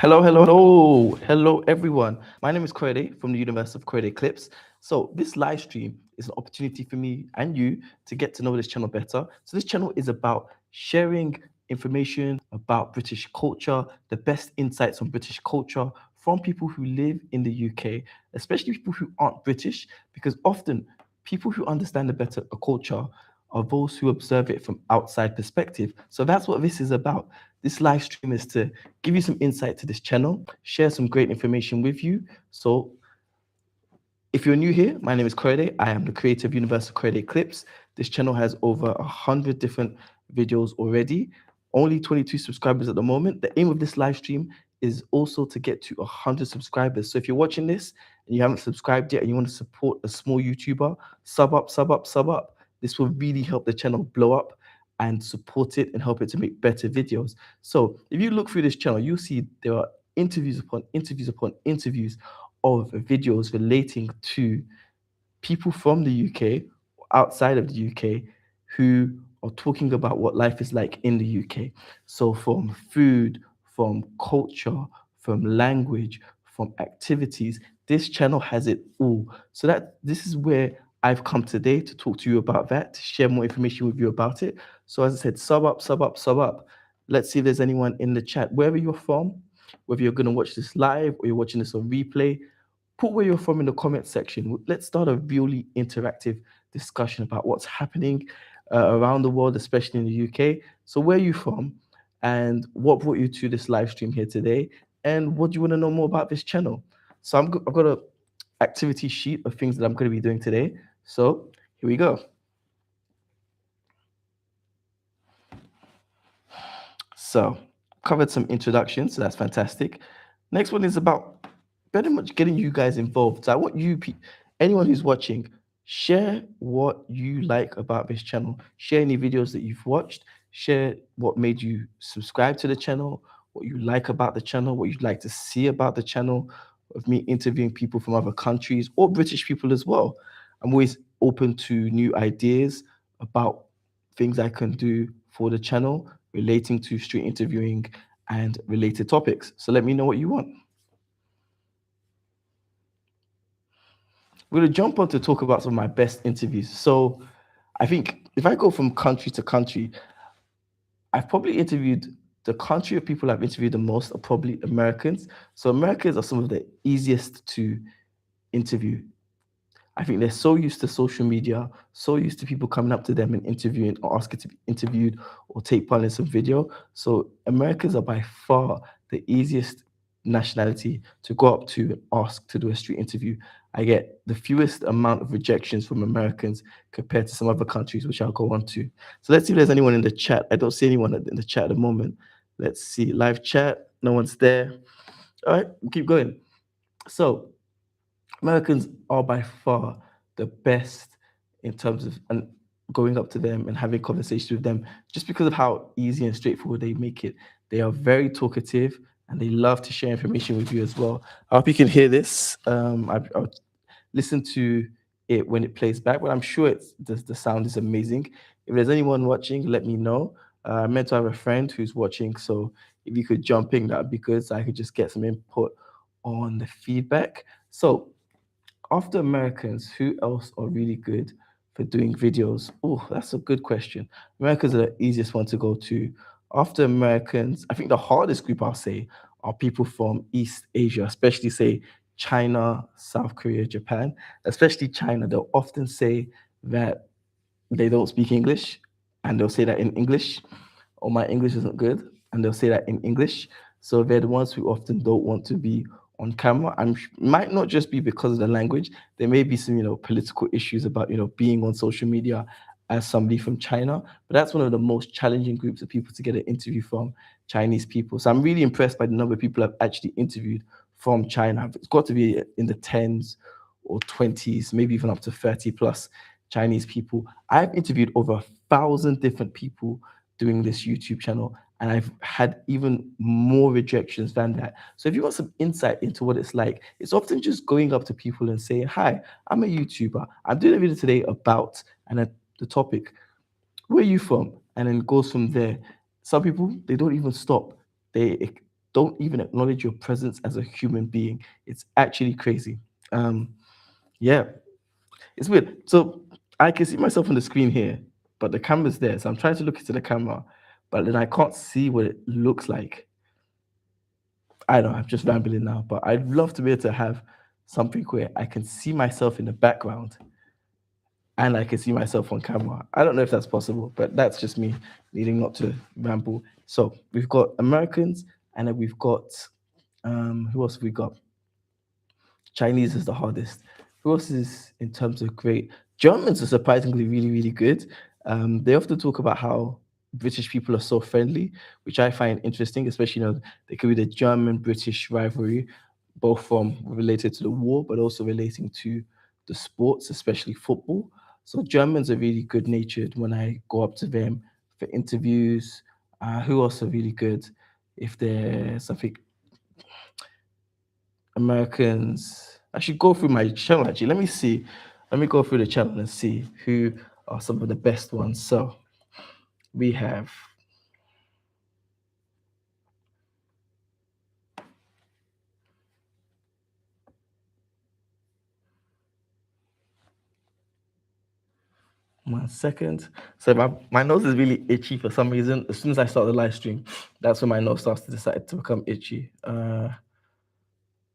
Hello, everyone. My name is Korede from the Universe of Korede Clips. So, this live stream is an opportunity for me and you to get to know this channel better. So, this channel is about sharing information about British culture, the best insights on British culture from people who live in the UK, especially people who aren't British, because often people who understand the better a culture are those who observe it from outside perspective. So that's what this is about. This live stream is to give you some insight to this channel, share some great information with you. So if you're new here, my name is Korede. I am the creator of Universal Korede Clips. This channel has over 100 different videos already. Only 22 subscribers at the moment. The aim of this live stream is also to get to 100 subscribers. So if you're watching this and you haven't subscribed yet and you want to support a small YouTuber, sub up, sub up, sub up. This will really help the channel blow up and support it and help it to make better videos. So if you look through this channel, you'll see there are interviews upon interviews upon interviews of videos relating to people from the UK, outside of the UK, who are talking about what life is like in the UK. So, from food, from culture, from language, from activities, this channel has it all. So, that this is where I've come today to talk to you about that, to share more information with you about it. So, as I said, sub up, sub up, sub up. Let's see if there's anyone in the chat, wherever you're from, whether you're going to watch this live or you're watching this on replay, put where you're from in the comment section. Let's start a really interactive discussion about what's happening around the world, especially in the UK. So, where are you from, and what brought you to this live stream here today, and what do you want to know more about this channel? So, I've got a activity sheet of things that I'm going to be doing today. So, here we go. So, covered some introductions, so that's fantastic. Next one is about pretty much getting you guys involved. So I want anyone who's watching, share what you like about this channel. Share any videos that you've watched. Share what made you subscribe to the channel, what you like about the channel, what you'd like to see about the channel, of me interviewing people from other countries or British people as well. I'm always open to new ideas about things I can do for the channel relating to street interviewing and related topics. So let me know what you want. We're going to jump on to talk about some of my best interviews. So I think if I go from country to country, I've probably interviewed the country of people I've interviewed the most are probably Americans. So Americans are some of the easiest to interview. I think they're so used to social media, so used to people coming up to them and interviewing or asking to be interviewed or take part in some video. So Americans are by far the easiest nationality to go up to and ask to do a street interview. I get the fewest amount of rejections from Americans compared to some other countries, which I'll go on to. So let's see if there's anyone in the chat. I don't see anyone in the chat at the moment. Let's see. Live chat. No one's there. All right, we'll keep going. So Americans are by far the best in terms of and going up to them and having conversations with them just because of how easy and straightforward they make it. They are very talkative and they love to share information with you as well. I hope you can hear this. I'll listen to it when it plays back, but I'm sure the sound is amazing. If there's anyone watching, let me know. I meant to have a friend who's watching, so if you could jump in, that'd be good, so I could just get some input on the feedback. So after Americans, who else are really good for doing videos? Oh, that's a good question. Americans are the easiest one to go to. After Americans, I think the hardest group I'll say are people from East Asia, especially say China, South Korea, Japan, especially China. They'll often say that they don't speak English and they'll say that in English, or my English isn't good, and they'll say that in English. So they're the ones who often don't want to be on camera. And might not just be because of the language. There may be some, political issues about, being on social media as somebody from China. But that's one of the most challenging groups of people to get an interview from, Chinese people. So I'm really impressed by the number of people I've actually interviewed from China. It's got to be in the tens or 20s, maybe even up to 30 plus Chinese people. I've interviewed over 1,000 different people doing this YouTube channel, and I've had even more rejections than that. So if you want some insight into what it's like, it's often just going up to people and saying, "Hi, I'm a YouTuber. I'm doing a video today about," and then the topic, "Where are you from?" And then it goes from there. Some people, they don't even stop. They don't even acknowledge your presence as a human being. It's actually crazy. Um, yeah, it's weird. So I can see myself on the screen here, but the camera's there. So I'm trying to look into the camera, but then I can't see what it looks like. I don't know, I'm just rambling now, but I'd love to be able to have something where I can see myself in the background and I can see myself on camera. I don't know if that's possible, but that's just me needing not to ramble. So we've got Americans, and then we've got who else have we got? Chinese is the hardest. Who else is in terms of great? Germans are surprisingly really, really good. They often talk about how British people are so friendly, which I find interesting, especially, they could be the German-British rivalry, both from related to the war, but also relating to the sports, especially football. So Germans are really good-natured when I go up to them for interviews. Who else are really good? If there's something Americans. I should go through my channel actually. Let me see. Let me go through the channel and see who are some of the best ones. So we have one second. So my nose is really itchy for some reason. As soon as I start the live stream, that's when my nose starts to decide to become itchy.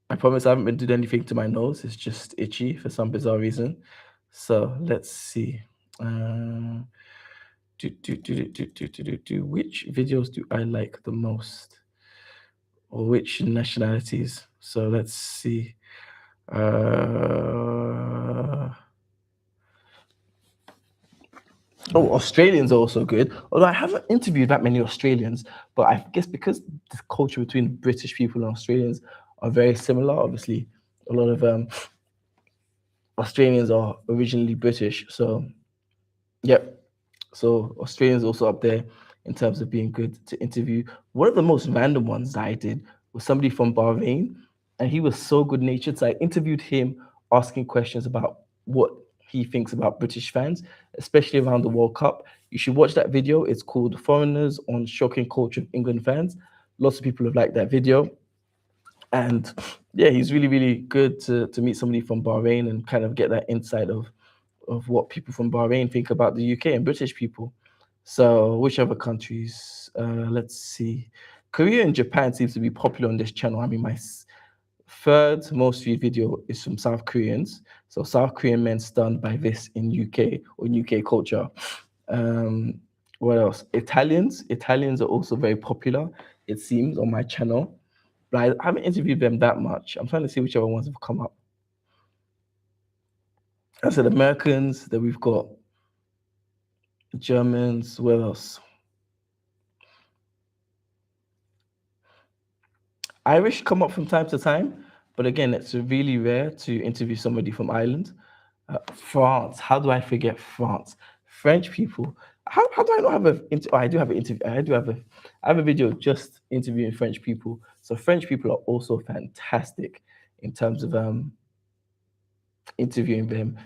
I promise I haven't been doing anything to my nose. It's just itchy for some bizarre reason. So let's see. Which videos do I like the most? Or which nationalities? So let's see. Uh, Australians are also good. Although I haven't interviewed that many Australians, but I guess because the culture between British people and Australians are very similar. Obviously, a lot of Australians are originally British, so yep. So Australians also up there in terms of being good to interview. One of the most random ones that I did was somebody from Bahrain, and he was so good natured. So I interviewed him, asking questions about what he thinks about British fans, especially around the World Cup. You should watch that video. It's called "Foreigners on Shocking Culture of England Fans." Lots of people have liked that video, and yeah, he's really really good to meet somebody from Bahrain and kind of get that insight of what people from Bahrain think about the UK and British people. So, which other countries? Let's see. Korea and Japan seems to be popular on this channel. I mean, my third most viewed video is from South Koreans. So, South Korean men stunned by this in UK or UK culture. Um, what else? Italians. Italians are also very popular, it seems, on my channel. But I haven't interviewed them that much. I'm trying to see which other ones have come up. I said Americans, then we've got Germans, where else? Irish come up from time to time, but again, it's really rare to interview somebody from Ireland. France, how do I forget France? French people. How do I not have oh, I do have an interview. I have a video just interviewing French people. So French people are also fantastic in terms of interviewing them.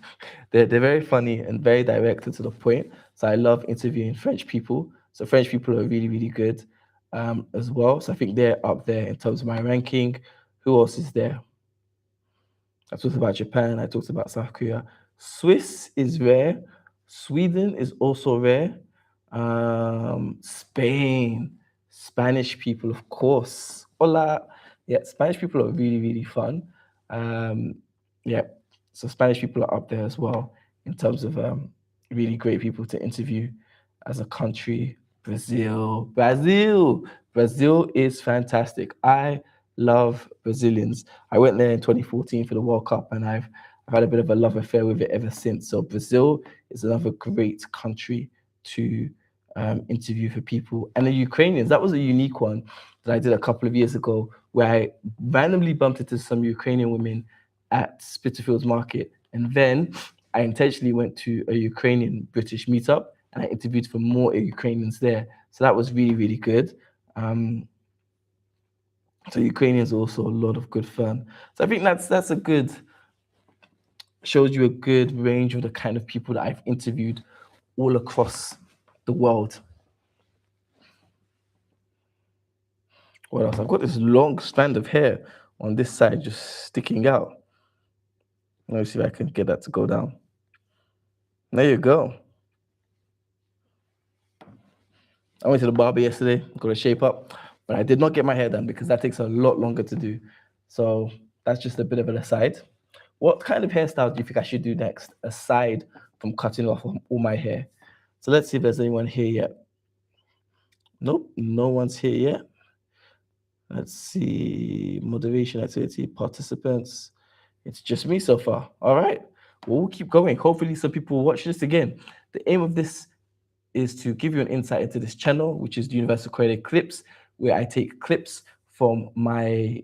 They're very funny and very direct and to the point. So I love interviewing French people. So French people are really, really good as well. So I think they're up there in terms of my ranking. Who else is there? I talked about Japan. I talked about South Korea. Swiss is rare. Sweden is also rare. Spain, Spanish people, of course. Hola. Yeah, Spanish people are really, really fun. Um, yeah, so Spanish people are up there as well in terms of really great people to interview as a country. Brazil is fantastic. I love Brazilians. I went there in 2014 for the World Cup, and I've had a bit of a love affair with it ever since. So Brazil is another great country to interview for people. And the Ukrainians, that was a unique one that I did a couple of years ago, where I randomly bumped into some Ukrainian women at Spitalfields Market, and then I intentionally went to a Ukrainian British meetup and I interviewed for more Ukrainians there. So that was really, really good. So Ukrainians are also a lot of good fun. So I think that's a good shows you a good range of the kind of people that I've interviewed all across the world. What else? I've got this long strand of hair on this side just sticking out. Let me see if I can get that to go down. There you go. I went to the barber yesterday, got a shape up, but I did not get my hair done because that takes a lot longer to do. So that's just a bit of an aside. What kind of hairstyle do you think I should do next, aside from cutting off all my hair? So let's see if there's anyone here yet. Nope, no one's here yet. Let's see, motivation activity, participants. It's just me so far. All right. Well, we'll keep going. Hopefully, some people will watch this again. The aim of this is to give you an insight into this channel, which is the Universal Creative Clips, where I take clips from my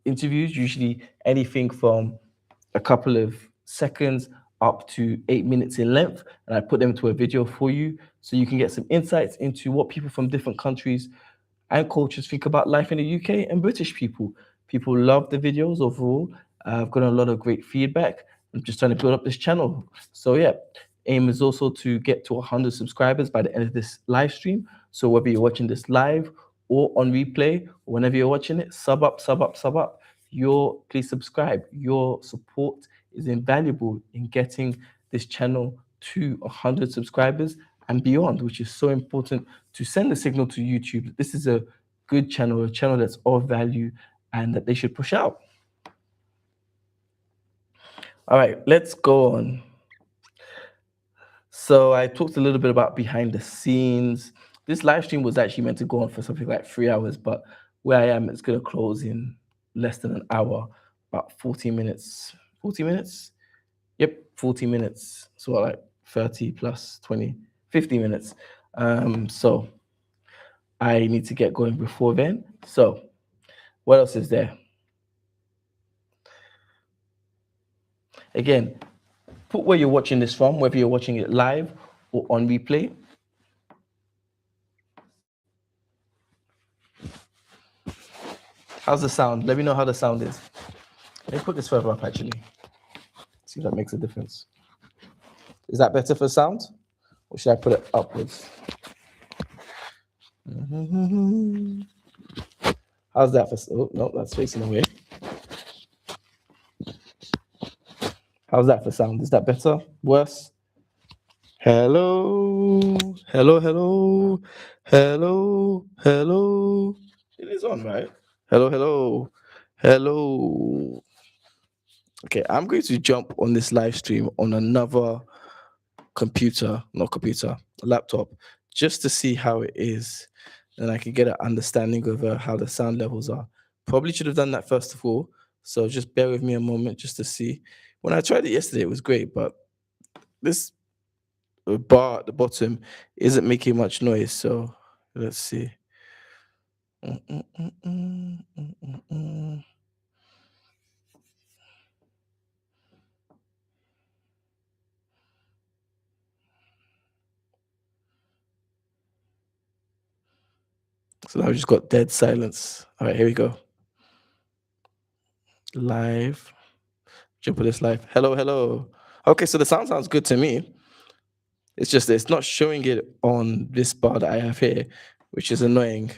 interviews, usually anything from a couple of seconds up to 8 minutes in length, and I put them into a video for you so you can get some insights into what people from different countries and cultures think about life in the UK and British people. People love the videos overall. I've gotten a lot of great feedback. I'm just trying to build up this channel. So yeah, aim is also to get to 100 subscribers by the end of this live stream. So whether you're watching this live or on replay, or whenever you're watching it, sub up, sub up, sub up. Please subscribe. Your support is invaluable in getting this channel to 100 subscribers and beyond, which is so important to send the signal to YouTube that this is a good channel, a channel that's of value and that they should push out. All right, let's go on. So I talked a little bit about behind the scenes. This live stream was actually meant to go on for something like 3 hours, but where I am, it's going to close in less than an hour, about 40 minutes. 40 minutes? Yep, 40 minutes. So like 30 plus 20, 50 minutes. So I need to get going before then. So what else is there? Again, put where you're watching this from, whether you're watching it live or on replay. How's the sound? Let me know how the sound is. Let me put this further up actually. See if that makes a difference. Is that better for sound? Or should I put it upwards? How's that for? Oh, no, that's facing away. How's that for sound? Is that better? Worse? Hello, hello, hello, hello, hello. It is on, right? Hello, hello, hello. Okay, I'm going to jump on this live stream on another laptop, just to see how it is. And I can get an understanding of how the sound levels are. Probably should have done that first of all. So just bear with me a moment just to see. When I tried it yesterday, it was great, but this bar at the bottom isn't making much noise. So let's see. So now we just got dead silence. All right, here we go. Live. Jump on this live. Hello, hello. Okay, so the sound sounds good to me. It's just that it's not showing it on this bar that I have here, which is annoying.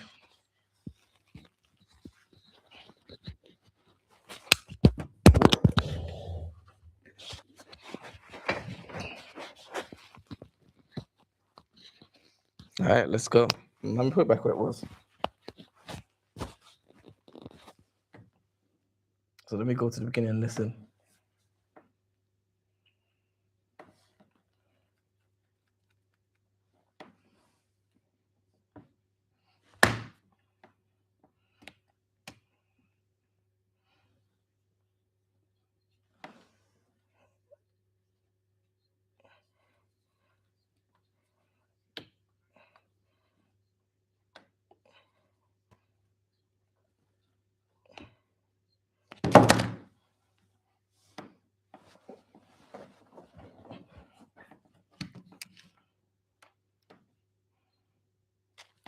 All right, let's go. Let me put it back where it was. So let me go to the beginning and listen.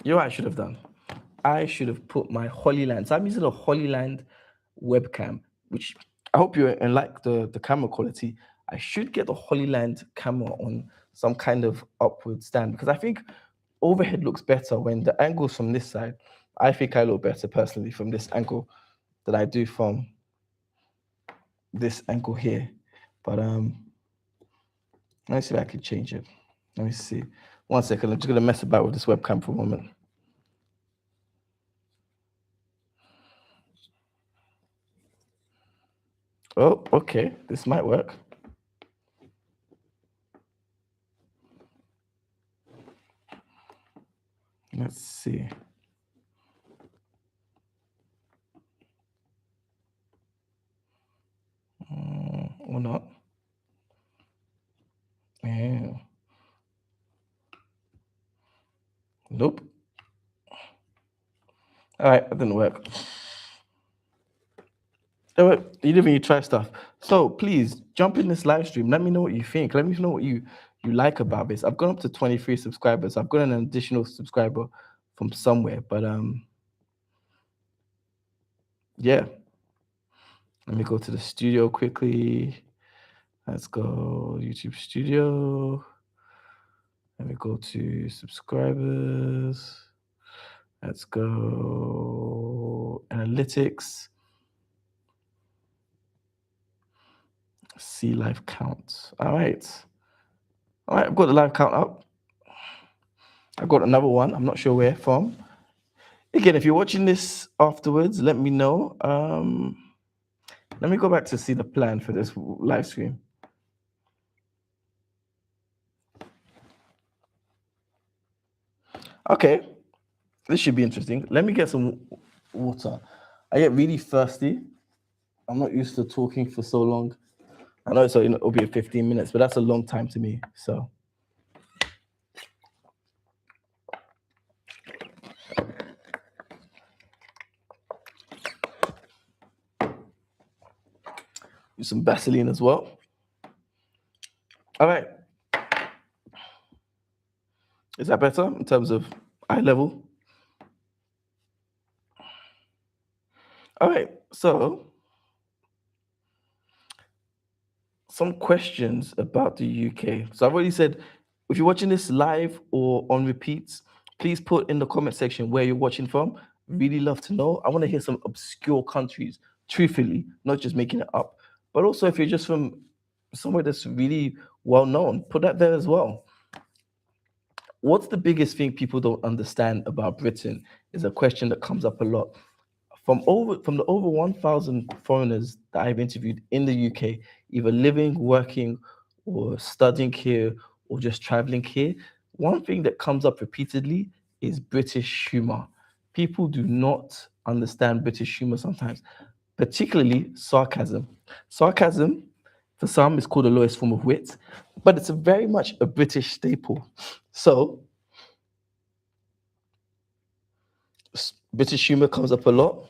You know what I should have done? I should have put my Holyland. So I'm using a Holyland webcam, which I hope you like the camera quality. I should get the Holyland camera on some kind of upward stand because I think overhead looks better when the angles from this side I think I look better personally from this angle than I do from this angle here. But let me see if I can change it. Let me see. 1 second. I'm just gonna mess about with this webcam for a moment. Oh, okay. This might work. Let's see. Or not. Yeah. Nope. All right, that didn't work. Oh, wait, you didn't even try stuff. So please jump in this live stream. Let me know what you think. Let me know what you like about this. I've gone up to 23 subscribers. I've got an additional subscriber from somewhere, but yeah. Let me go to the studio quickly. Let's go YouTube studio. Let me go to subscribers. Let's go analytics. See live count. All right. All right, I've got the live count up. I've got another one. I'm not sure where from. Again, if you're watching this afterwards, let me know. Let me go back to see the plan for this live stream. Okay, this should be interesting. Let me get some water. I get really thirsty. I'm not used to talking for so long. I know it'll be 15 minutes, but that's a long time to me. So use some Vaseline as well. All right. Is that better in terms of eye level? All right. So some questions about the UK. So I've already said, if you're watching this live or on repeats, please put in the comment section where you're watching from. Really love to know. I want to hear some obscure countries, truthfully, not just making it up. But also, if you're just from somewhere that's really well known, put that there as well. What's the biggest thing people don't understand about Britain? Is a question that comes up a lot. From the over 1,000 foreigners that I've interviewed in the UK, either living, working, or studying here, or just traveling here, one thing that comes up repeatedly is British humor. People do not understand British humor sometimes, particularly sarcasm. Sarcasm, for some, is called the lowest form of wit, but it's very much a British staple. So, British humor comes up a lot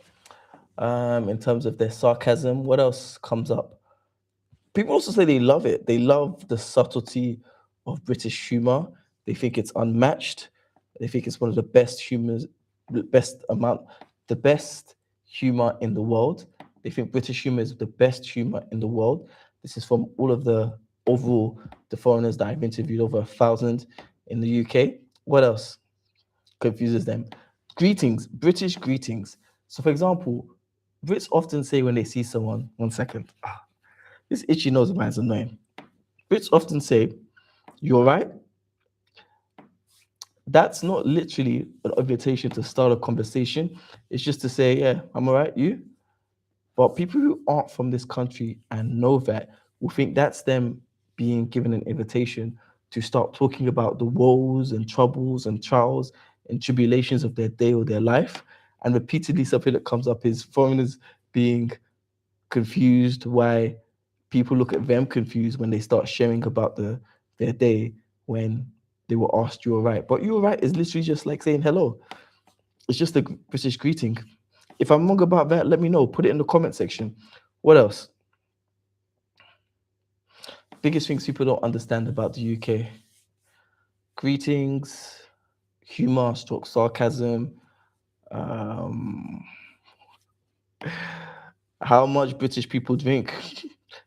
in terms of their sarcasm. What else comes up? People also say they love it. They love the subtlety of British humor. They think it's unmatched. They think it's one of the best humors, the best humor in the world. They think British humor is the best humor in the world. This is from all of the foreigners that I've interviewed, over 1,000 in the UK. What else confuses them? Greetings, British greetings. So, for example, Brits often say when they see someone, 1 second, this itchy nose of mine is annoying. Brits often say, "You all right?" That's not literally an invitation to start a conversation. It's just to say, "Yeah, I'm all right. You?" But people who aren't from this country and know that will think that's them being given an invitation to start talking about the woes and troubles and trials and tribulations of their day or their life. And repeatedly, something that comes up is foreigners being confused, why people look at them confused when they start sharing about their day when they were asked you all right. But you all right is literally just like saying hello. It's just a British greeting. If I'm wrong about that, let me know. Put it in the comment section. What else? Biggest things people don't understand about the UK. Greetings, humor, stroke sarcasm, um, how much British people drink.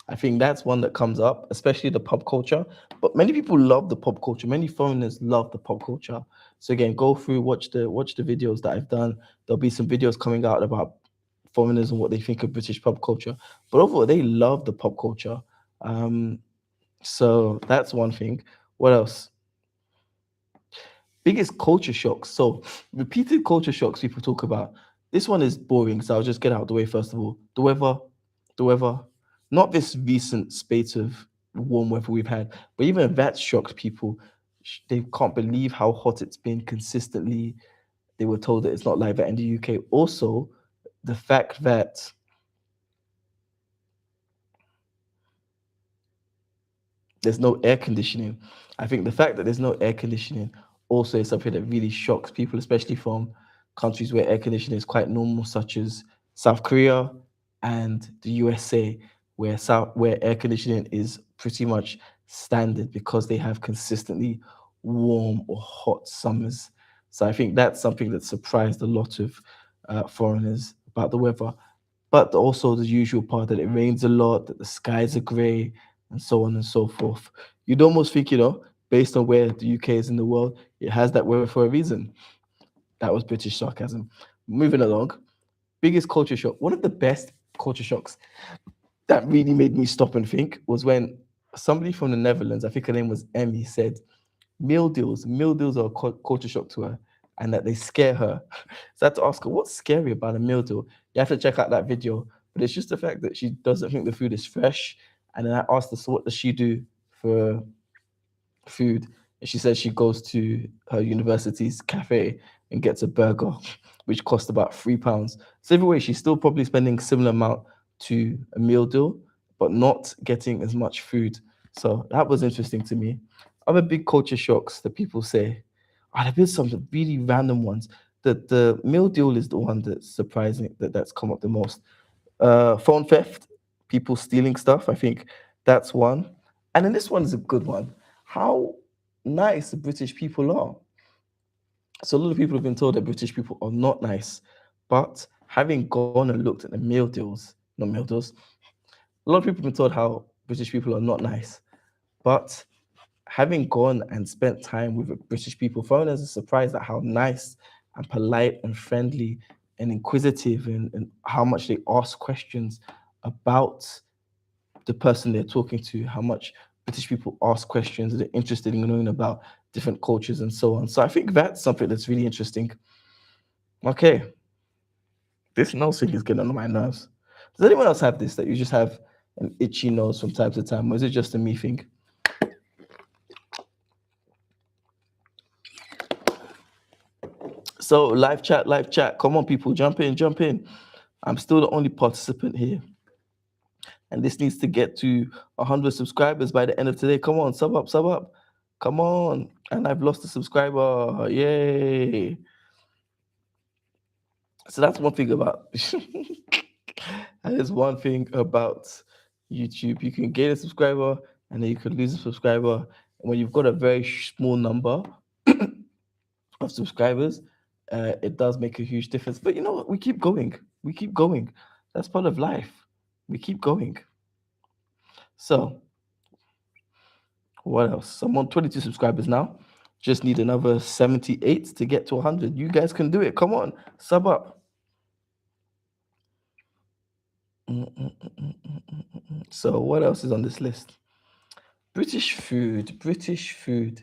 I think that's one that comes up, especially the pop culture. But many people love the pop culture. Many foreigners love the pop culture. So again, go through, watch the videos that I've done. There'll be some videos coming out about foreigners and what they think of British pop culture. But overall, they love the pop culture. Um, so that's one thing. What else? Biggest culture shocks. So repeated culture shocks people talk about. This one is boring, so I'll just get out of the way first of all. The weather, not this recent spate of warm weather we've had, but even that shocked people. They can't believe how hot it's been consistently. They were told that it's not like that in the UK. Also, the fact that there's no air conditioning. I think the fact that there's no air conditioning also is something that really shocks people, especially from countries where air conditioning is quite normal, such as South Korea and the USA, where air conditioning is pretty much standard because they have consistently warm or hot summers. So I think that's something that surprised a lot of foreigners about the weather, but also the usual part that it rains a lot, that the skies are grey, and so on and so forth. You'd almost think, based on where the UK is in the world, it has that weather for a reason. That was British sarcasm. Moving along, biggest culture shock. One of the best culture shocks that really made me stop and think was when somebody from the Netherlands, I think her name was Emmy, said meal deals are a culture shock to her and that they scare her. So I had to ask her, what's scary about a meal deal? You have to check out that video. But it's just the fact that she doesn't think the food is fresh. And then I asked her, so what does she do for food? And she says she goes to her university's cafe and gets a burger, which cost about £3. So either way, she's still probably spending similar amount to a meal deal, but not getting as much food. So that was interesting to me. Other big culture shocks that people say, oh, there have been some really random ones. The meal deal is the one that's surprising that's come up the most. Phone theft, people stealing stuff. I think that's one. And then this one is a good one. How nice the British people are. So a lot of people have been told that British people are not nice, but having gone and looked at the meal deals, not meal deals, a lot of people have been told how British people are not nice, but having gone and spent time with British people, foreigners are surprised at how nice and polite and friendly and inquisitive and how much they ask questions about the person they're talking to, how much British people ask questions, they're interested in knowing about different cultures and so on. So I think that's something that's really interesting. Okay, this nose thing is getting on my nerves. Does anyone else have this that you just have an itchy nose from time to time, or is it just a me thing? So live chat. Come on, people, jump in, jump in. I'm still the only participant here, and this needs to get to 100 subscribers by the end of today. Come on, sub up, sub up. Come on, and I've lost a subscriber. Yay! So that's one thing about that is one thing about YouTube. You can gain a subscriber and then you can lose a subscriber. And when you've got a very small number of subscribers, it does make a huge difference. But you know what? We keep going. We keep going. That's part of life. We keep going. So what else? I'm on 22 subscribers now. Just need another 78 to get to 100. You guys can do it. Come on, sub up. So what else is on this list? British food. British food.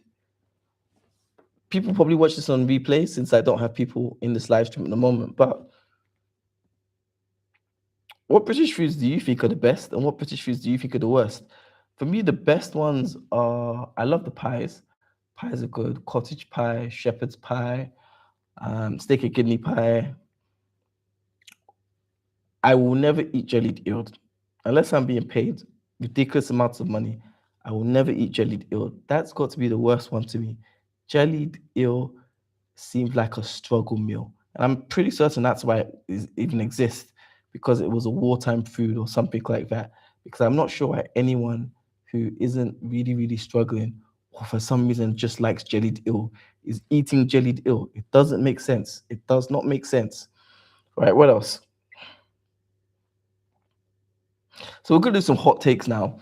People probably watch this on replay since I don't have people in this live stream at the moment. But what British foods do you think are the best, and what British foods do you think are the worst? For me, the best ones are I love the pies. Pies are good. Cottage pie, shepherd's pie, steak and kidney pie. I will never eat jellied eel unless I'm being paid ridiculous amounts of money. I will never eat jellied eel. That's got to be the worst one to me. Jellied eel seems like a struggle meal. And I'm pretty certain that's why it even exists, because it was a wartime food or something like that. Because I'm not sure why anyone who isn't really, really struggling or for some reason just likes jellied eel is eating jellied eel. It doesn't make sense. It does not make sense. All right, what else? So we're gonna do some hot takes now.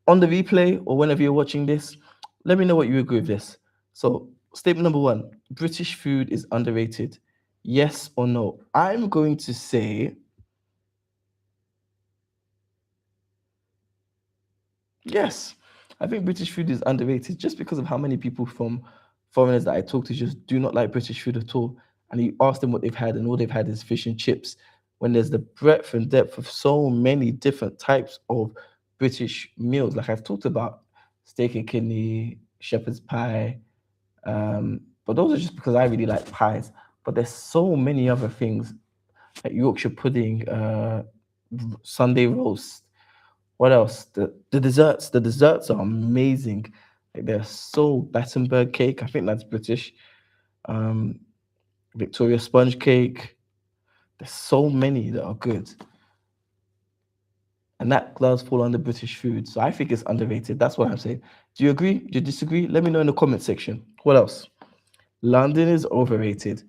On the replay or whenever you're watching this, let me know what you agree with this. So, statement number one, British food is underrated. Yes or no? I'm going to say yes. I think British food is underrated just because of how many people from foreigners that I talk to just do not like British food at all. And you ask them what they've had, and all they've had is fish and chips. When there's the breadth and depth of so many different types of British meals, like I've talked about steak and kidney, shepherd's pie, but those are just because I really like pies. But there's so many other things like Yorkshire pudding, Sunday roast. What else? The desserts. The desserts are amazing. Like there's so Battenberg cake. I think that's British. Um, Victoria sponge cake. There's so many that are good, and that does fall under British food. So I think it's underrated. That's what I'm saying. Do you agree? Do you disagree? Let me know in the comment section. What else? London is overrated.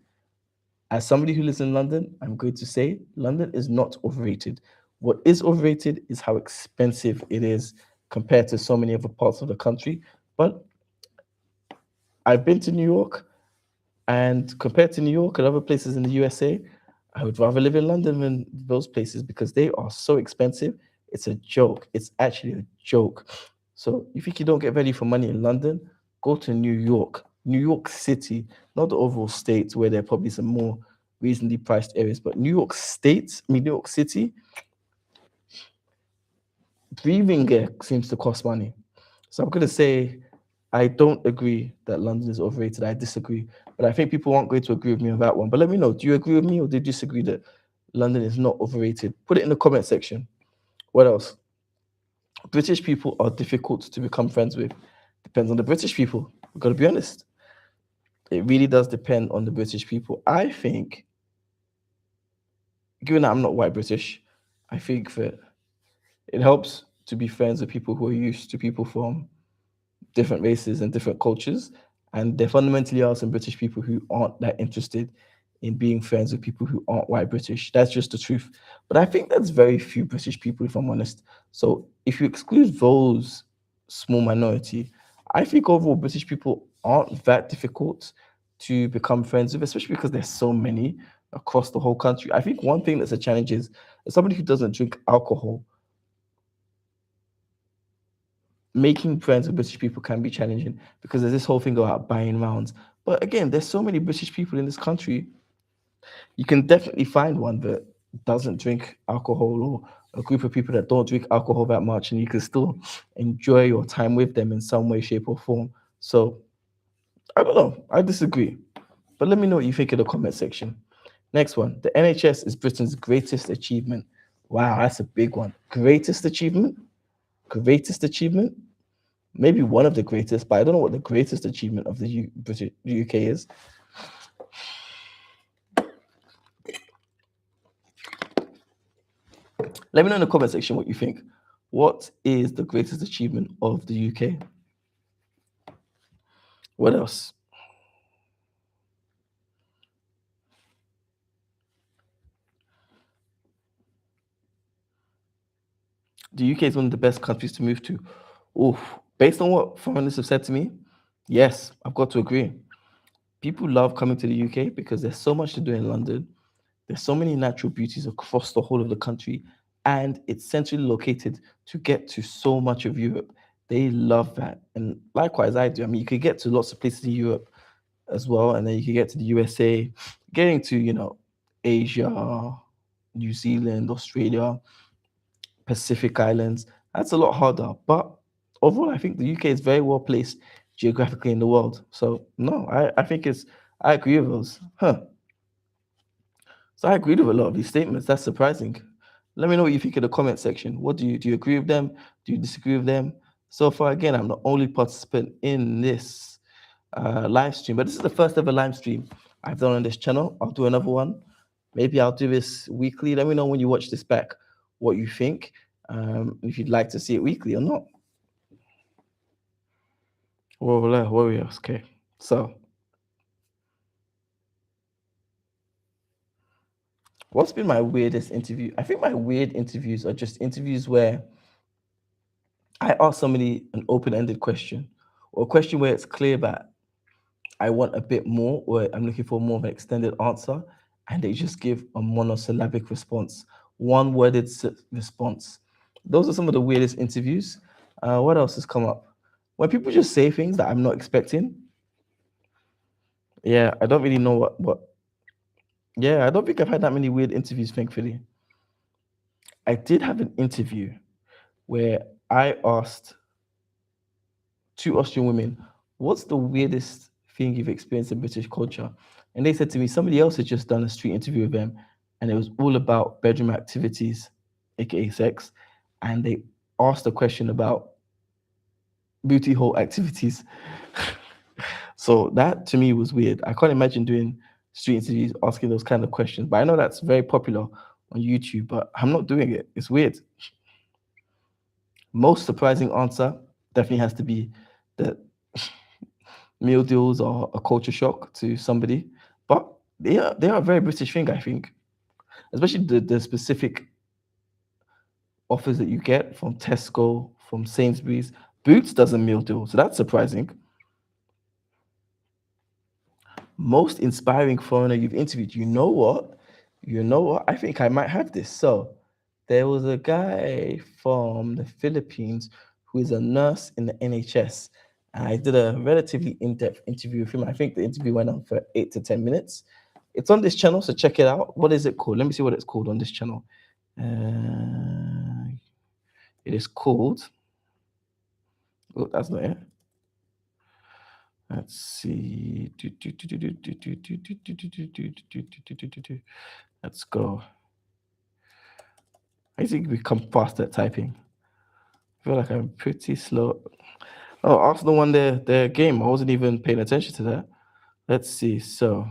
As somebody who lives in London, I'm going to say London is not overrated. What is overrated is how expensive it is compared to so many other parts of the country. But I've been to New York, and compared to New York and other places in the USA, I would rather live in London than those places because they are so expensive. It's a joke. It's actually a joke. So you think you don't get value for money in London? Go to New York City, not the overall state where there are probably some more reasonably priced areas, but New York State, I mean New York City, breathing there seems to cost money. So I'm gonna say I don't agree that London is overrated. I disagree. But I think people aren't going to agree with me on that one. But let me know. Do you agree with me or do you disagree that London is not overrated? Put it in the comment section. What else? British people are difficult to become friends with. Depends on the British people. We've got to be honest. It really does depend on the British people. I think, given that I'm not white British, I think that it helps to be friends with people who are used to people from different races and different cultures. And there fundamentally are some British people who aren't that interested in being friends with people who aren't white British. That's just the truth. But I think that's very few British people, if I'm honest. So if you exclude those small minority, I think overall British people aren't that difficult to become friends with, especially because there's so many across the whole country. I think one thing that's a challenge is as somebody who doesn't drink alcohol, making friends with British people can be challenging because there's this whole thing about buying rounds. But again, there's so many British people in this country. You can definitely find one that doesn't drink alcohol or a group of people that don't drink alcohol that much, and you can still enjoy your time with them in some way, shape, or form. So I don't know. I disagree. But let me know what you think in the comment section. Next one. The NHS is Britain's greatest achievement. Wow, that's a big one. Greatest achievement? Greatest achievement? Maybe one of the greatest, but I don't know what the greatest achievement of the British UK is. Let me know in the comment section what you think. What is the greatest achievement of the UK? What else? The UK is one of the best countries to move to. Oh, based on what foreigners have said to me, yes, I've got to agree. People love coming to the UK because there's so much to do in London. There's so many natural beauties across the whole of the country, and it's centrally located to get to so much of Europe. They love that. And likewise, I do. I mean, you could get to lots of places in Europe as well, and then you could get to the USA, getting to, Asia, New Zealand, Australia, Pacific Islands. That's a lot harder. But overall, I think the UK is very well placed geographically in the world. So, no, I think I agree with those. Huh. So I agreed with a lot of these statements. That's surprising. Let me know what you think in the comment section. What do you agree with them? Do you disagree with them? So far, again, I'm the only participant in this live stream, but this is the first ever live stream I've done on this channel. I'll do another one. Maybe I'll do this weekly. Let me know when you watch this back what you think, if you'd like to see it weekly or not. Warriors. Okay, so What's been my weirdest interview? I think my weird interviews are just interviews where I ask somebody an open-ended question, or a question where it's clear that I want a bit more, or I'm looking for more of an extended answer, and they just give a monosyllabic response, one-worded response. Those are some of the weirdest interviews. What else has come up? When people just say things that I'm not expecting. Yeah, I don't really know what. Yeah, I don't think I've had that many weird interviews. Thankfully, I did have an interview where I asked two Austrian women, "What's the weirdest thing you've experienced in British culture?" And they said to me, somebody else had just done a street interview with them, and it was all about bedroom activities, aka sex. And they asked a question about booty hole activities. So that to me was weird. I can't imagine doing street interviews asking those kind of questions. But I know that's very popular on YouTube, but I'm not doing it. It's weird. Most surprising answer definitely has to be that meal deals are a culture shock to somebody, but they are a very British thing, I think, especially the specific offers that you get from Tesco, from Sainsbury's. Boots does a meal deal, so that's surprising. Most inspiring foreigner you've interviewed. You know what? You know what? I think I might have this. So there was a guy from the Philippines who is a nurse in the NHS. And I did a relatively in-depth interview with him. I think the interview went on for 8 to 10 minutes. It's on this channel, so check it out. What is it called? Let me see what it's called on this channel. Uh, it is called. Oh, that's not it. Let's see. Let's go. I think we become faster at typing. I feel like I'm pretty slow. Oh, Arsenal won their game. I wasn't even paying attention to that. Let's see. So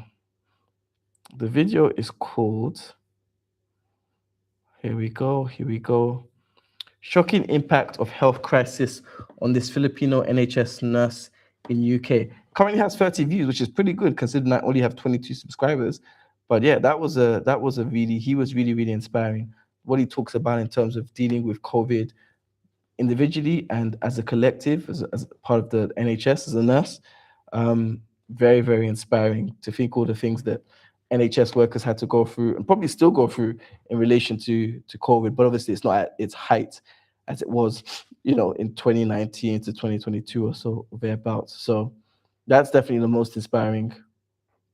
the video is called. Here we go. Here we go. Shocking impact of health crisis on this Filipino NHS nurse in UK. Currently has 30 views, which is pretty good considering I only have 22 subscribers. But yeah, that was a really he was really really inspiring. What he talks about in terms of dealing with COVID individually and as a collective, as part of the NHS as a nurse. Very, very inspiring to think all the things that NHS workers had to go through and probably still go through in relation to COVID. But obviously, it's not at its height as it was, in 2019 to 2022 or so, thereabouts. So that's definitely the most inspiring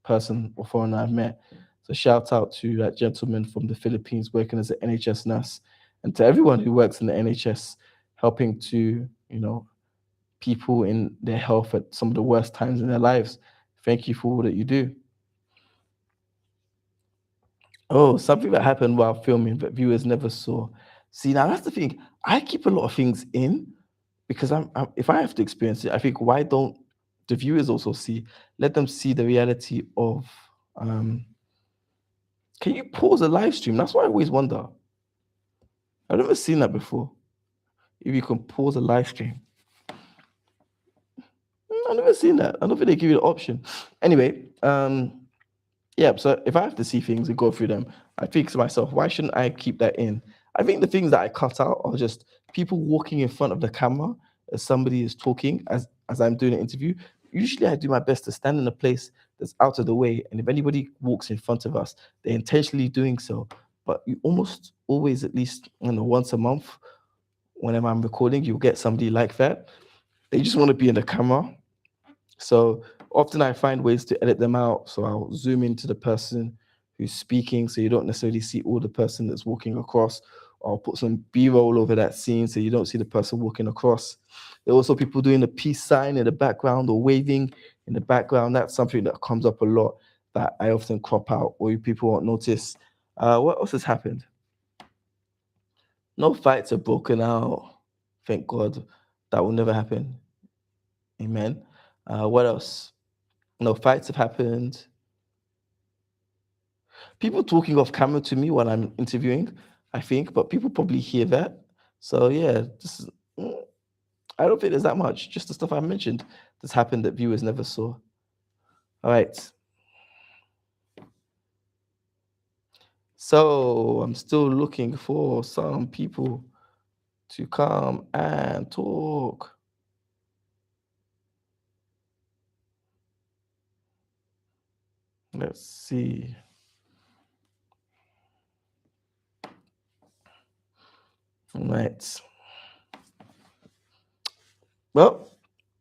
person or foreigner I've met. So shout out to that gentleman from the Philippines working as an NHS nurse, and to everyone who works in the NHS, helping to people in their health at some of the worst times in their lives. Thank you for all that you do. Oh, something that happened while filming that viewers never saw. See, now that's the thing. I keep a lot of things in because if I have to experience it, I think why don't the viewers also see? Let them see the reality of. Can you pause a live stream? That's what I always wonder. I've never seen that before. If you can pause a live stream, I've never seen that. I don't think they give you the option. Anyway, yeah, so if I have to see things and go through them, I think to myself, why shouldn't I keep that in? I think the things that I cut out are just people walking in front of the camera as somebody is talking, as I'm doing an interview. Usually I do my best to stand in a place that's out of the way. And if anybody walks in front of us, they're intentionally doing so. But you almost always, at least once a month, whenever I'm recording, you'll get somebody like that. They just want to be in the camera. So often I find ways to edit them out. So I'll zoom into the person who's speaking, so you don't necessarily see all the person that's walking across. Or I'll put some B-roll over that scene so you don't see the person walking across. There are also people doing the peace sign in the background or waving in the background. That's something that comes up a lot that I often crop out or people won't notice. What else has happened? No fights are broken out. Thank God. That will never happen. Amen. What else? No fights have happened. People talking off camera to me while I'm interviewing, I think, but people probably hear that. So yeah, I don't think there's that much. Just the stuff I mentioned that's happened that viewers never saw. All right. So I'm still looking for some people to come and talk. Let's see. Right. Well,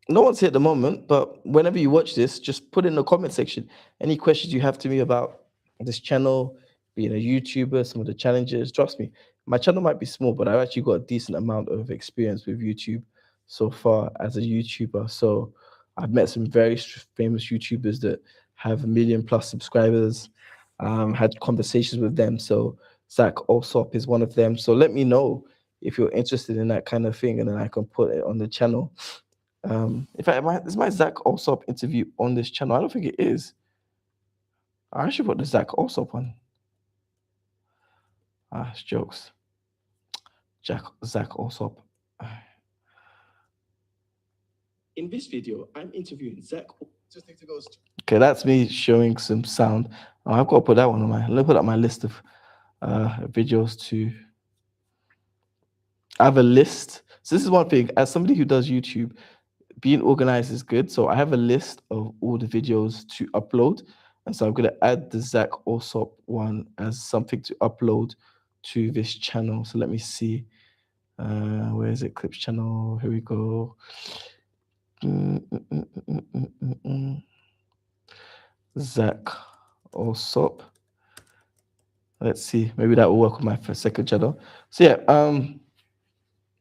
no one's here at the moment, but whenever you watch this, just put in the comment section any questions you have to me about this channel, being a YouTuber, some of the challenges. Trust me, my channel might be small, but I've actually got a decent amount of experience with YouTube so far as a YouTuber. So I've met some very famous YouTubers that have 1 million+ subscribers, had conversations with them. So Zach Alsop is one of them. So let me know if you're interested in that kind of thing, and then I can put it on the channel. In fact, is my Zach Alsop interview on this channel? I don't think it is. I should put the Zach Alsop one. It's jokes. Zach Alsop. In this video, I'm interviewing Zach. Just need to go. Okay, that's me showing some sound. Oh, I've got to put that one on my. Let me put up my list of videos to. I have a list. So this is one thing. As somebody who does YouTube, being organized is good. So I have a list of all the videos to upload. And so I'm going to add the Zach Alsop one as something to upload to this channel. So let me see. Where is it? Clips channel. Here we go. Zach Alsop. Let's see. Maybe that will work on my second channel. So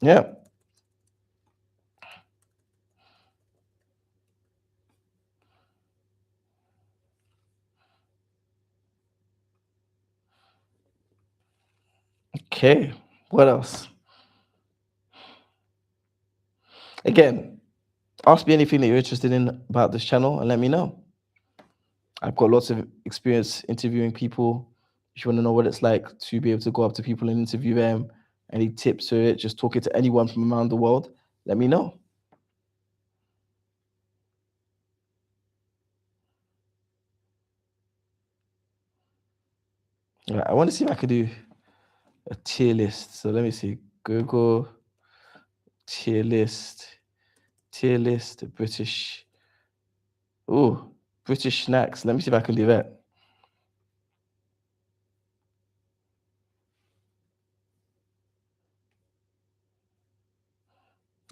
yeah. Okay. What else? Again, ask me anything that you're interested in about this channel and let me know. I've got lots of experience interviewing people. If you want to know what it's like to be able to go up to people and interview them, any tips to it, just talking to anyone from around the world, let me know. Right, I want to see if I could do a tier list. So let me see. Google tier list. Tier list British. Oh, British snacks. Let me see if I can do that.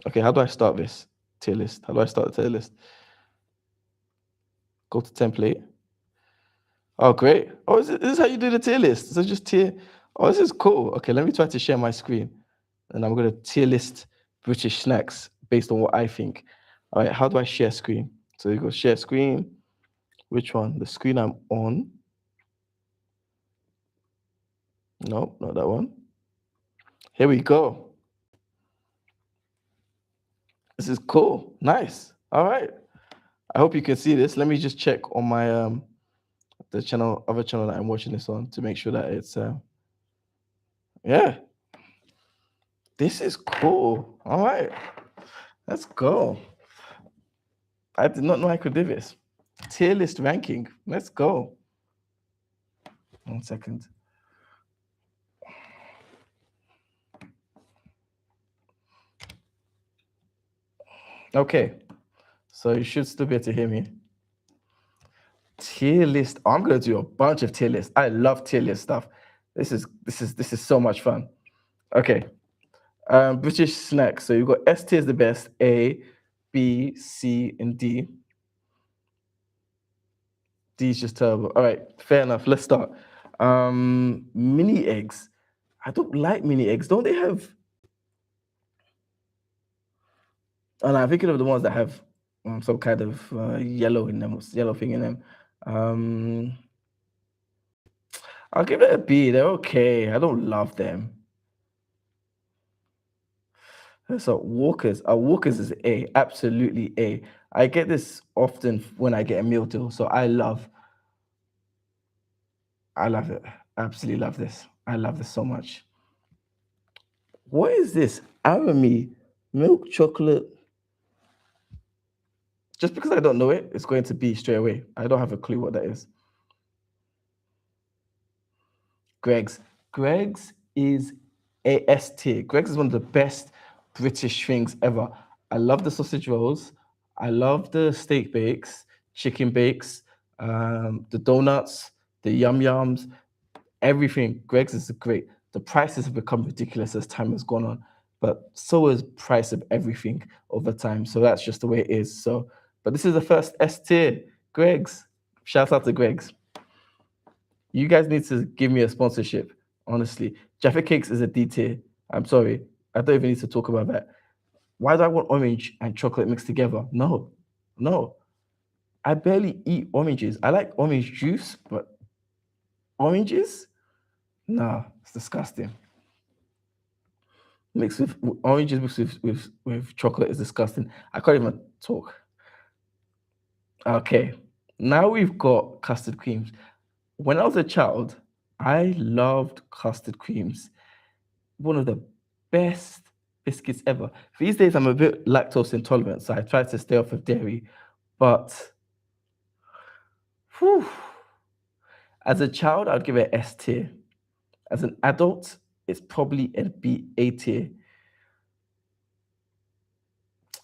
Okay, how do I start this tier list? How do I start the tier list? Go to template. Oh, great. Oh, this is how you do the tier list. So just tier. Oh, this is cool. Okay, let me try to share my screen. And I'm going to tier list British snacks based on what I think. All right, how do I share screen? So you go share screen. Which one? The screen I'm on. No, not that one. Here we go. This is cool. Nice. All right. I hope you can see this. Let me just check on my the channel, other channel that I'm watching this on to make sure that it's yeah. This is cool. All right. Let's go. I did not know I could do this. Tier list ranking. Let's go. 1 second. Okay. So you should still be able to hear me. Tier list. Oh, I'm gonna do a bunch of tier lists. I love tier list stuff. This is so much fun. Okay. British snacks. So you've got S tier is the best. A, B, C, and D. D is just terrible. All right, fair enough. Let's start. Mini eggs. I don't like mini eggs. Don't they have? And I'm thinking of the ones that have some kind of yellow in them, yellow thing in them. Um, I'll give it a B. They're okay. I don't love them. So Walkers, Walkers is A, absolutely A. I get this often when I get a meal deal, so I love it. Absolutely love this. I love this so much. What is this? Arami milk chocolate. Just because I don't know it, it's going to be straight away. I don't have a clue what that is. Greg's. Greg's is a S tier. Greg's is one of the best British things ever. I love the sausage rolls. I love the steak bakes, chicken bakes, the donuts, the yum yums, everything. Greg's is great. The prices have become ridiculous as time has gone on, but so is price of everything over time. So that's just the way it is. So, but this is the first S tier. Greg's. Shout out to Greg's. You guys need to give me a sponsorship, honestly. Jaffa Cakes is a D tier. I'm sorry. I don't even need to talk about that. Why do I want orange and chocolate mixed together? No, no. I barely eat oranges. I like orange juice, but oranges? Nah, it's disgusting. Mixed with oranges mixed with chocolate is disgusting. I can't even talk. Okay. Now we've got custard creams. When I was a child, I loved custard creams. One of the best biscuits ever. These days, I'm a bit lactose intolerant, so I try to stay off of dairy. But whew, as a child, I'd give it S tier. As an adult, it's probably a B A tier.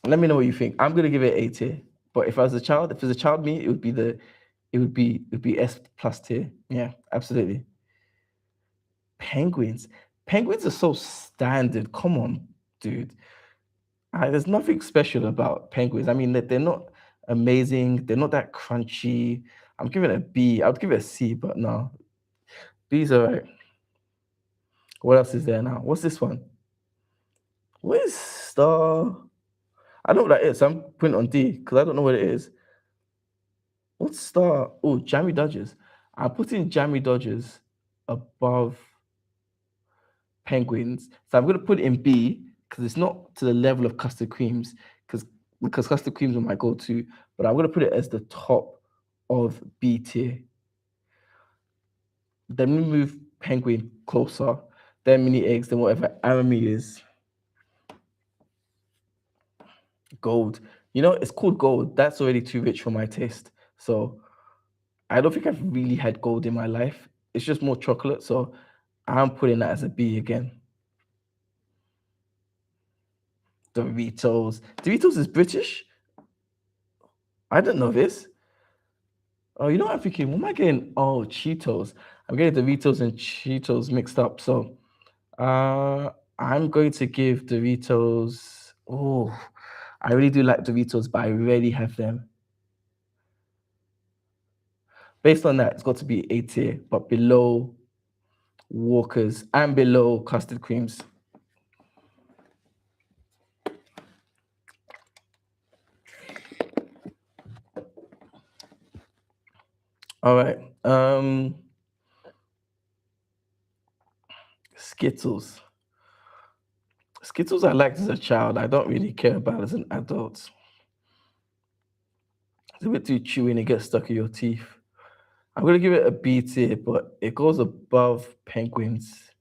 Let me know what you think. I'm gonna give it A tier. But if I was a child, if it was a child me, it would be S plus tier. Yeah, absolutely. Penguins. Penguins are so standard. Come on, dude. There's nothing special about penguins. I mean, they're not amazing. They're not that crunchy. I'm giving it a B. I'd give it a C, but no. B's are right. What else is there now? What's this one? What is star? I know what that is. So I'm putting it on D because I don't know what it is. What's star? Oh, Jammy Dodgers. I'm putting Jammy Dodgers above penguins. So I'm gonna put it in B because it's not to the level of custard creams because custard creams are my go-to, but I'm gonna put it as the top of B tier. Then we move penguin closer, then mini eggs, then whatever Aramy is. Gold. It's called gold. That's already too rich for my taste. So I don't think I've really had gold in my life. It's just more chocolate. So I'm putting that as a B again. Doritos. Doritos is British? I didn't know this. Oh, I'm thinking, what am I getting? Oh, Cheetos. I'm getting Doritos and Cheetos mixed up. So I'm going to give Doritos. Oh, I really do like Doritos, but I rarely have them. Based on that, it's got to be A tier, but below Walkers and below custard creams. All right. Skittles. Skittles I liked as a child. I don't really care about as an adult. It's a bit too chewy and it gets stuck in your teeth. I'm gonna give it a B tier, but it goes above penguins,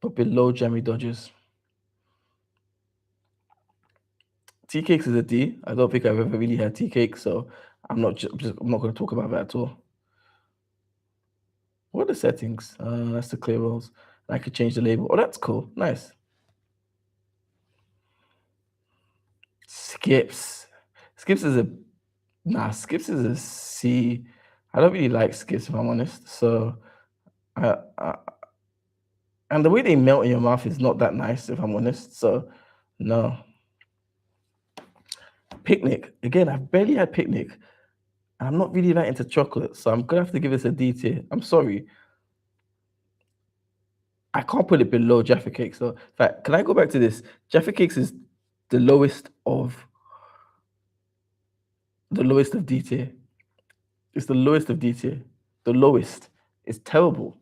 but below Jammy Dodgers. Tea cakes is a D. I don't think I've ever really had tea cake, so I'm not gonna talk about that at all. What are the settings? That's the clear rolls. I could change the label. Oh, that's cool. Nice. Skips. Skips is a Skips is a C. I don't really like skips if I'm honest. So, I and the way they melt in your mouth is not that nice if I'm honest. So, no. Picnic again. I've barely had picnic. I'm not really that into chocolate, so I'm gonna have to give this a D tier. I'm sorry. I can't put it below Jaffa Cake. So, in fact, can I go back to this? Jaffa Cakes is the lowest of D tier. It's the lowest of D tier. The lowest. It's terrible.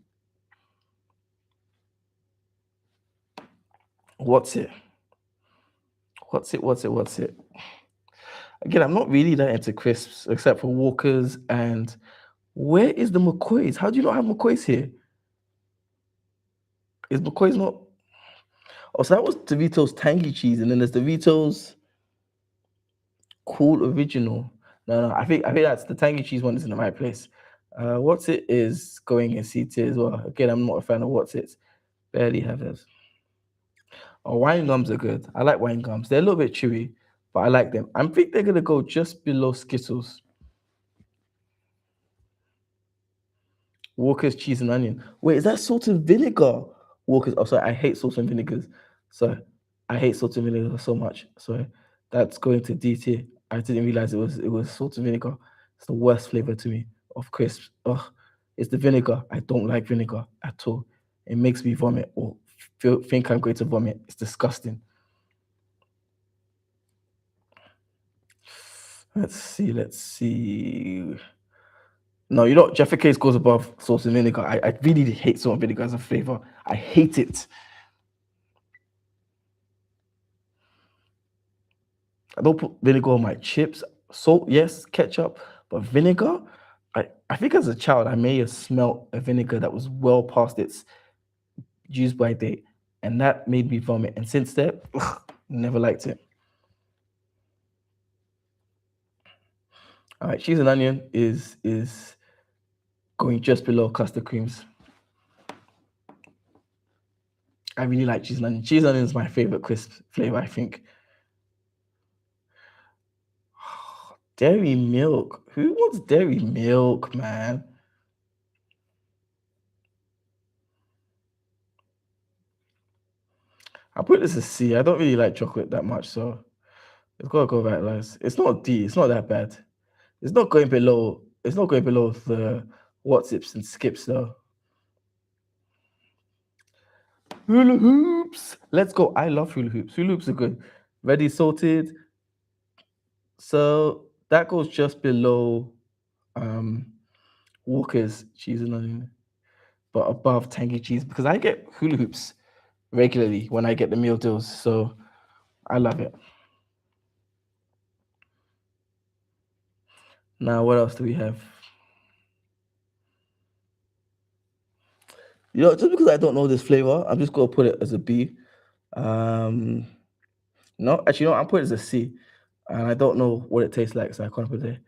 What's it? What's it? What's it? What's it? Again, I'm not really that into crisps except for Walkers. And where is the McCoys? How do you not have McCoys here? Is McCoy's not? Oh, so that was Doritos Tangy Cheese, and then there's Doritos Cool Original. No, I think that's the Tangy Cheese one is in the right place. What's it is going in C tier as well. Again, I'm not a fan of what's it. Barely have it. Oh, wine gums are good. I like wine gums. They're a little bit chewy, but I like them. I think they're gonna go just below Skittles. Walker's cheese and onion. Wait, is that salt and vinegar? Walker's. Oh, sorry. I hate salt and vinegars. So I hate salt and vinegar so much. So that's going to D tier. I didn't realize it was salt and vinegar. It's the worst flavor to me of crisps. Ugh, it's the vinegar. I don't like vinegar at all. It makes me vomit or think I'm going to vomit. It's disgusting. Let's see. Let's see. No, you know, Jaffa Case goes above salt and vinegar. I really hate salt and vinegar as a flavor. I hate it. I don't put vinegar on my chips. Salt, yes, ketchup, but vinegar. I think as a child, I may have smelt a vinegar that was well past its use by date, and that made me vomit. And since then, ugh, never liked it. All right, cheese and onion is going just below custard creams. I really like cheese and onion. Cheese and onion is my favorite crisp flavor, I think. Dairy milk. Who wants dairy milk, man? I put this as C. I don't really like chocolate that much, so it's gotta go right last. It's not D. It's not that bad. It's not going below. It's not going below the what's ips and skips though. Hula hoops. Let's go. I love hula hoops. Hula hoops are good. Ready salted. So that goes just below um Walker's cheese and onion, but above tangy cheese because I get hula hoops regularly when I get the meal deals. So I love it. Now, what else do we have? You know, just because I don't know this flavor, I'm just gonna put it as a B. Um, no, actually, no, I'm putting it as a C, and I don't know what it tastes like, so I can't put it there.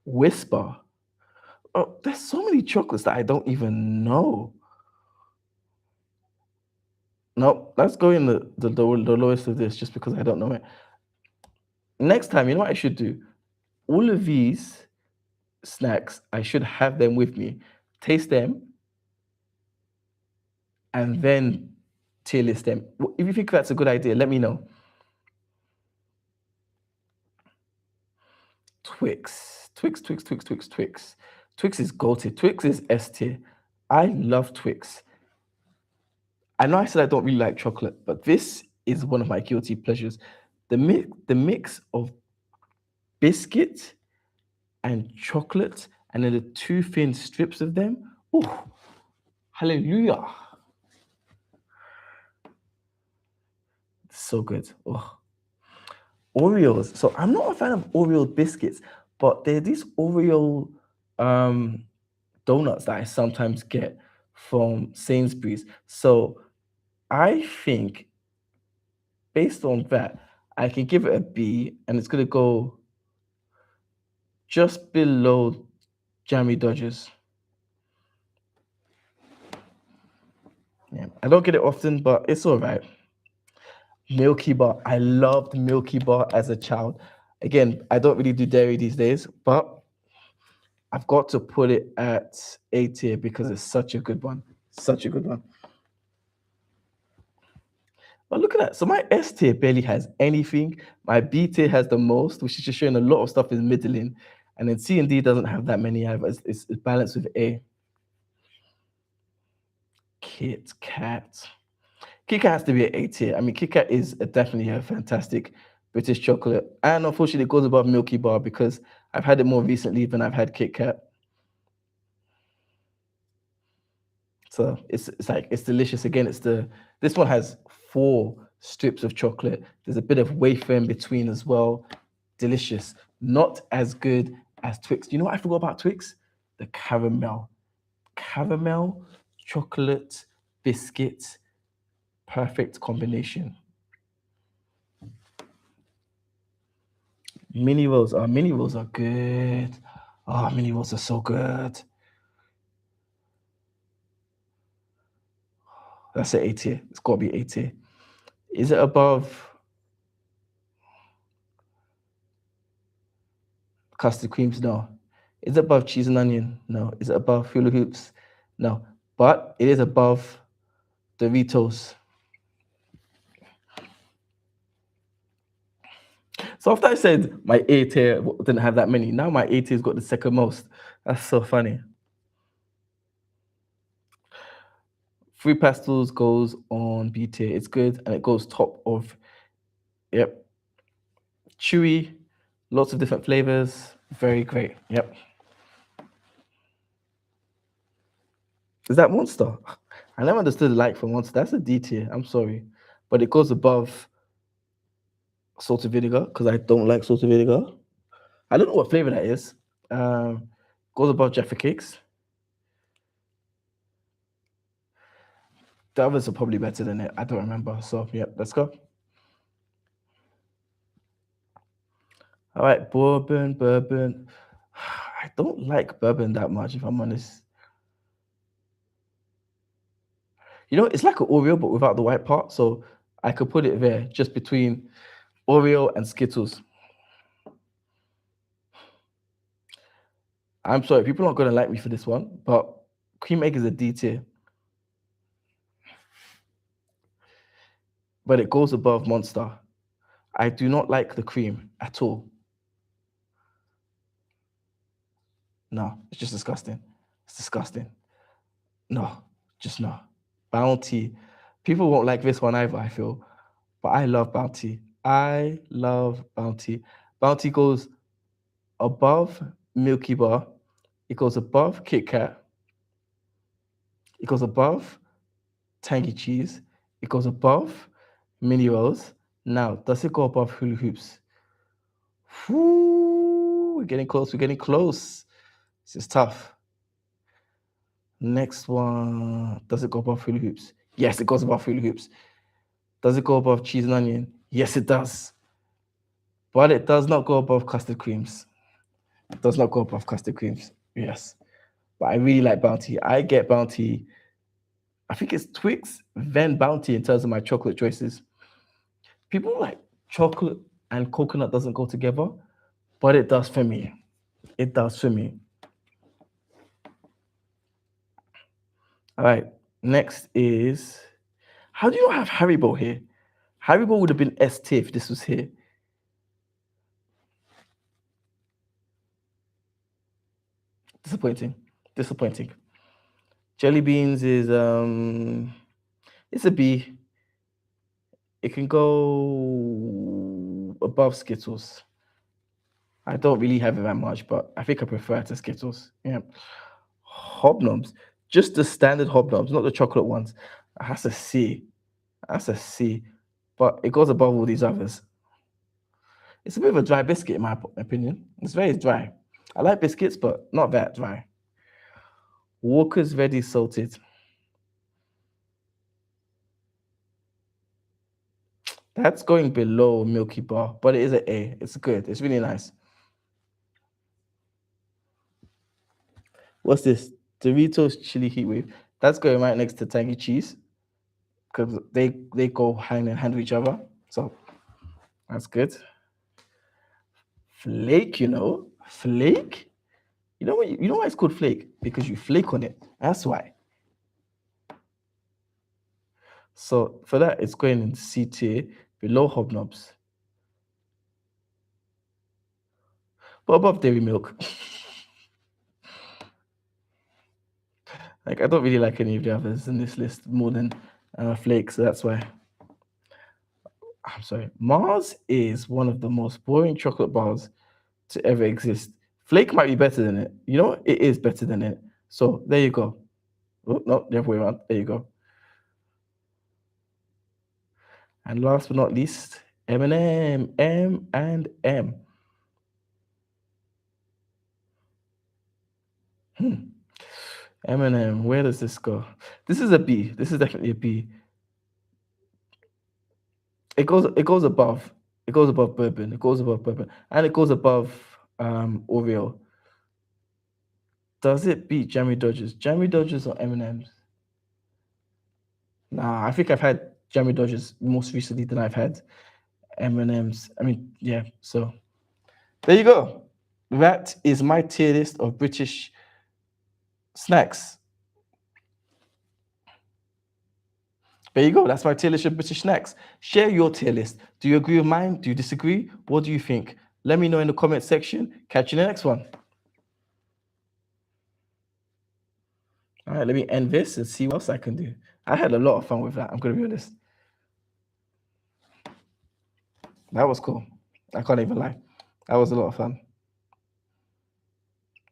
Whisper. Oh, there's so many chocolates that I don't even know. No, let's go in the lowest of this just because I don't know it. Next time, you know what I should do? All of these snacks, I should have them with me, taste them, and then tier list them. If you think that's a good idea, let me know. Twix, Twix, Twix, Twix, Twix, Twix. Twix is goated. Twix is S tier. I love Twix. I know I said I don't really like chocolate, but this is one of my guilty pleasures. The mix of biscuit and chocolate, and then the two thin strips of them. Oh, hallelujah! So good. Oh, Oreos. So I'm not a fan of Oreo biscuits, but there are these Oreo um, donuts that I sometimes get from Sainsbury's. So I think based on that, I can give it a B, and it's gonna go just below Jammy Dodgers. Yeah, I don't get it often, but it's all right. Milky Bar. I loved Milky Bar as a child. Again, I don't really do dairy these days, but I've got to put it at A tier because it's such a good one. Such a good one. But look at that. So my S tier barely has anything. My B tier has the most, which is just showing a lot of stuff is middling. And then C and D doesn't have that many either. It's balanced with A. Kit Kat. Kit Kat has to be an A tier. I mean, Kit Kat is definitely a fantastic British chocolate. And unfortunately, it goes above Milky Bar because I've had it more recently than I've had Kit Kat. So it's like it's delicious. Again, this one has four strips of chocolate. There's a bit of wafer in between as well. Delicious. Not as good as Twix. You know what I forgot about Twix? The caramel. Caramel, chocolate, biscuit, perfect combination. Mini rolls. Mini rolls are good. Mini rolls are so good. That's an A tier. It's got to be A tier. Is it above custard creams? No. Is it above cheese and onion? No. Is it above hula hoops? No. But it is above Doritos. So after I said my A tier didn't have that many, now my A tier's got the second most. That's so funny. Fruit pastels goes on B tier. It's good and it goes top of, yep, chewy, lots of different flavors. Very great. Yep. Is that Monster? I never understood the like for Monster. That's a D tier. I'm sorry, but it goes above salted vinegar because I don't like salted vinegar. I don't know what flavor that is. Goes above Jaffa cakes. The others are probably better than it. I don't remember. So yeah, let's go. All right, bourbon. I don't like bourbon that much, if I'm honest. You know, it's like an Oreo, but without the white part. So I could put it there, just between Oreo and Skittles. I'm sorry, people are not gonna like me for this one, but cream egg is a D tier, but it goes above Monster. I do not like the cream at all. No, it's just disgusting. It's disgusting. No, just no. Bounty. People won't like this one either, I feel. But I love Bounty. I love Bounty. Bounty goes above Milky Bar. It goes above Kit Kat. It goes above Tangy Cheese. It goes above Mini Rolls. Now, does it go above Hula Hoops? Whew, we're getting close. We're getting close. This is tough. Next one. Does it go above Hula Hoops? Yes, it goes above Hula Hoops. Does it go above cheese and onion? Yes, it does. But it does not go above custard creams. It does not go above custard creams. Yes. But I really like Bounty. I get Bounty. I think it's Twix, then Bounty in terms of my chocolate choices. People like chocolate and coconut doesn't go together, but it does for me. It does for me. All right. Next is, how do you not have Haribo here? Haribo would have been S tier if this was here. Disappointing. Disappointing. Jelly beans is it's a B. It can go above Skittles. I don't really have it that much, but I think I prefer it to Skittles. Yeah. Hobnobs, just the standard hobnobs, not the chocolate ones. That's a C. That's a C. But it goes above all these others. It's a bit of a dry biscuit, in my opinion. It's very dry. I like biscuits, but not that dry. Walker's Ready Salted. That's going below Milky Bar, but it is an A. It's good. It's really nice. What's this? Doritos Chili Heat Wave. That's going right next to Tangy Cheese because they go hand in hand with each other. So that's good. Flake, flake. You know why it's called flake? Because you flake on it. That's why. So for that, it's going in C tier below hobnobs, but above dairy milk. Like I don't really like any of the others in this list more than flake, so that's why. I'm sorry. Mars is one of the most boring chocolate bars to ever exist. Flake might be better than it. You know what? It is better than it. So there you go. Oh, no, the other way around. There you go. And last but not least, M&M, M and M. M&M, where does this go? This is a B. This is definitely a B. It goes above. It goes above bourbon. It goes above bourbon, and it goes above Oreo. Does it beat Jammy Dodgers? Jammy Dodgers or M&M's? Nah, I think I've had Jammy Dodgers most recently than I've had M&M's. I mean, yeah. So there you go. That is my tier list of British snacks. There you go. That's my tier list of British snacks. Share your tier list. Do you agree with mine? Do you disagree? What do you think? Let me know in the comment section. Catch you in the next one. All right, let me end this and see what else I can do. I had a lot of fun with that. I'm going to be honest. That was cool. I can't even lie. That was a lot of fun.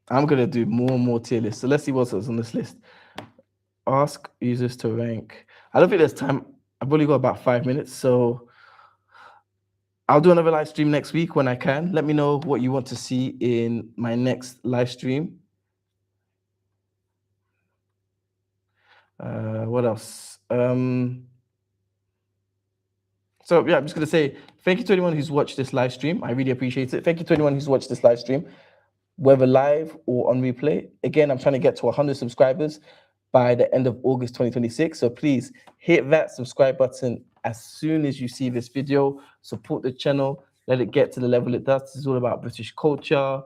I'm going to do more and more tier lists. So let's see what's on this list. Ask users to rank. I don't think there's time. I've only got about 5 minutes. So I'll do another live stream next week when I can. Let me know what you want to see in my next live stream. What else? So yeah, I'm just gonna say thank you to anyone who's watched this live stream. I really appreciate it. Thank you to anyone who's watched this live stream, whether live or on replay. Again, I'm trying to get to 100 subscribers by the end of August 2026. So please hit that subscribe button as soon as you see this video. Support the channel. Let it get to the level it does. This is all about British culture,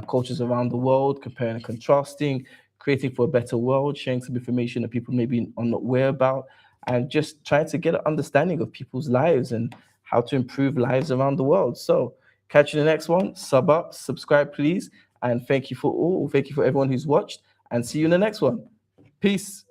cultures around the world, comparing and contrasting, creating for a better world, sharing some information that people maybe are not aware about, and just trying to get an understanding of people's lives and how to improve lives around the world. So catch you in the next one. Sub up, subscribe, please. And thank you for everyone who's watched, and see you in the next one. Peace.